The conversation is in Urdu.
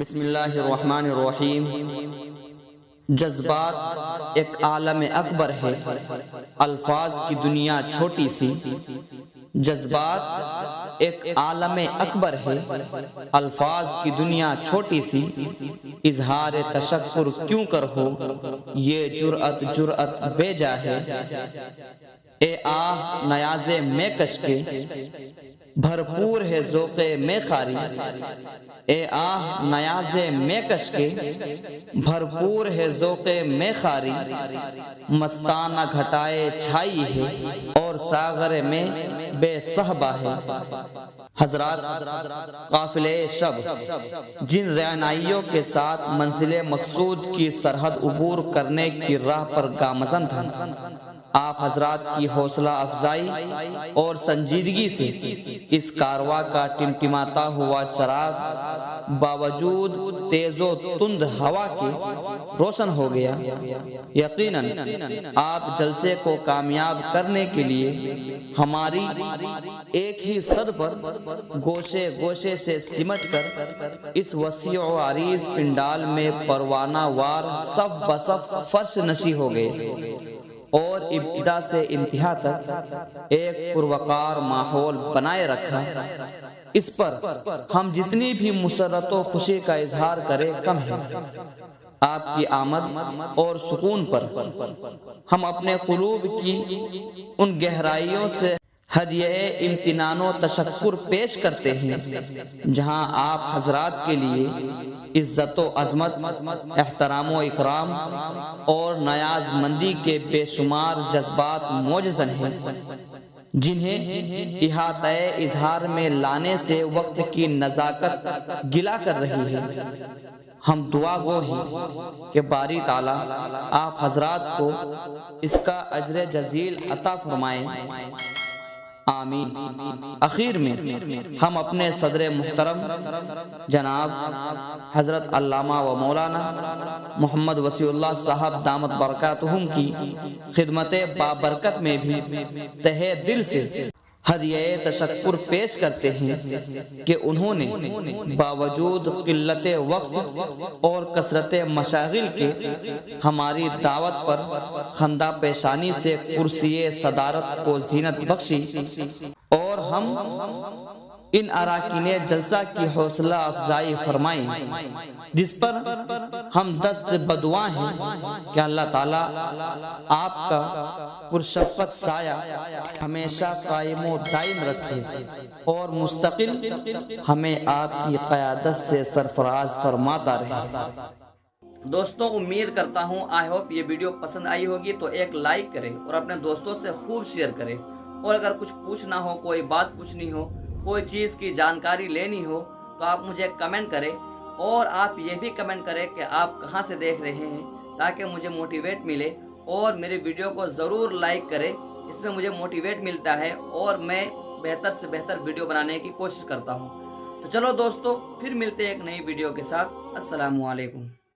بسم اللہ الرحمن الرحیم۔ جذبات ایک عالم اکبر ہے، الفاظ کی دنیا چھوٹی سی۔ جذبات ایک عالم اکبر ہے، الفاظ کی دنیا چھوٹی سی۔ اظہار تشکر کیوں کر ہو، یہ جرأت بے جا ہے۔ اے آہ نیاز میں کش کے، بھرپور ہے ذوق میں خاری۔ اے آہ نیاز میں کش کے، بھرپور ہے ذوق میں خاری۔ مستانہ گھٹائے چھائی ہے، اور ساغر میں بے صحبہ ہے۔ حضرات، قافلے شب جن رعنائیوں کے ساتھ منزل مقصود کی سرحد عبور کرنے کی راہ پر گامزن تھا، آپ حضرات کی حوصلہ افزائی اور سنجیدگی سے اس کارواں کا ٹمٹماتا ہوا چراغ باوجود تیز و تند ہوا کے روشن ہو گیا۔ یقیناً آپ جلسے کو کامیاب کرنے کے لیے ہماری ایک ہی صد پر گوشے گوشے سے سمٹ کر اس وسیع و عریض پنڈال میں پروانہ وار صف بصف فرش نشی ہو گئے، اور ابتدا سے انتہا تک ایک پروقار ماحول بنائے رکھا۔ اس پر ہم جتنی بھی مسرت و خوشی کا اظہار کریں کم ہے۔ آپ کی آمد اور سکون پر ہم اپنے قلوب کی ان گہرائیوں سے ہدیہ امتنان و تشکر پیش کرتے ہیں جہاں آپ حضرات کے لیے عزت و عظمت، احترام و اکرام اور نیاز مندی کے بے شمار جذبات موجزن ہیں، جنہیں احاطہ اظہار میں لانے سے وقت کی نزاکت گلا کر رہی ہے۔ ہم دعا گو ہیں کہ باری تعالیٰ آپ حضرات کو اس کا اجر جزیل عطا فرمائیں، آمین۔ اخیر میں ہم اپنے صدر محترم جناب حضرت علامہ و مولانا محمد وسیع اللہ صاحب دامت برکاتہم کی خدمت بابرکت میں بھی تہہ دل سے ہدیہ تشکر پیش کرتے ہیں کہ انہوں نے باوجود قلت وقت اور کثرت مشاغل کے ہماری دعوت پر خندہ پیشانی سے کرسی صدارت کو زینت بخشی، اور ہم ان اراکین جلسہ کی حوصلہ افزائی فرمائیں، جس پر ہم دست بدعا ہیں کہ اللہ تعالیٰ آپ کا پرشفقت سایہ ہمیشہ قائم و دائم رکھے، اور مستقل ہمیں آپ کی قیادت سے سرفراز فرماتا رہے۔ دوستوں، امید کرتا ہوں آئی ہوپ یہ ویڈیو پسند آئی ہوگی، تو ایک لائک کریں اور اپنے دوستوں سے خوب شیئر کریں، اور اگر کچھ پوچھنا ہو، کوئی بات پوچھنی ہو، کوئی چیز کی جانکاری لینی ہو، تو آپ مجھے کمنٹ کریں، اور آپ یہ بھی کمنٹ کریں کہ آپ کہاں سے دیکھ رہے ہیں، تاکہ مجھے موٹیویٹ ملے، اور میرے ویڈیو کو ضرور لائک کریں، اس میں مجھے موٹیویٹ ملتا ہے اور میں بہتر سے بہتر ویڈیو بنانے کی کوشش کرتا ہوں۔ تو چلو دوستو، پھر ملتے ہیں ایک نئی ویڈیو کے ساتھ۔ السلام علیکم۔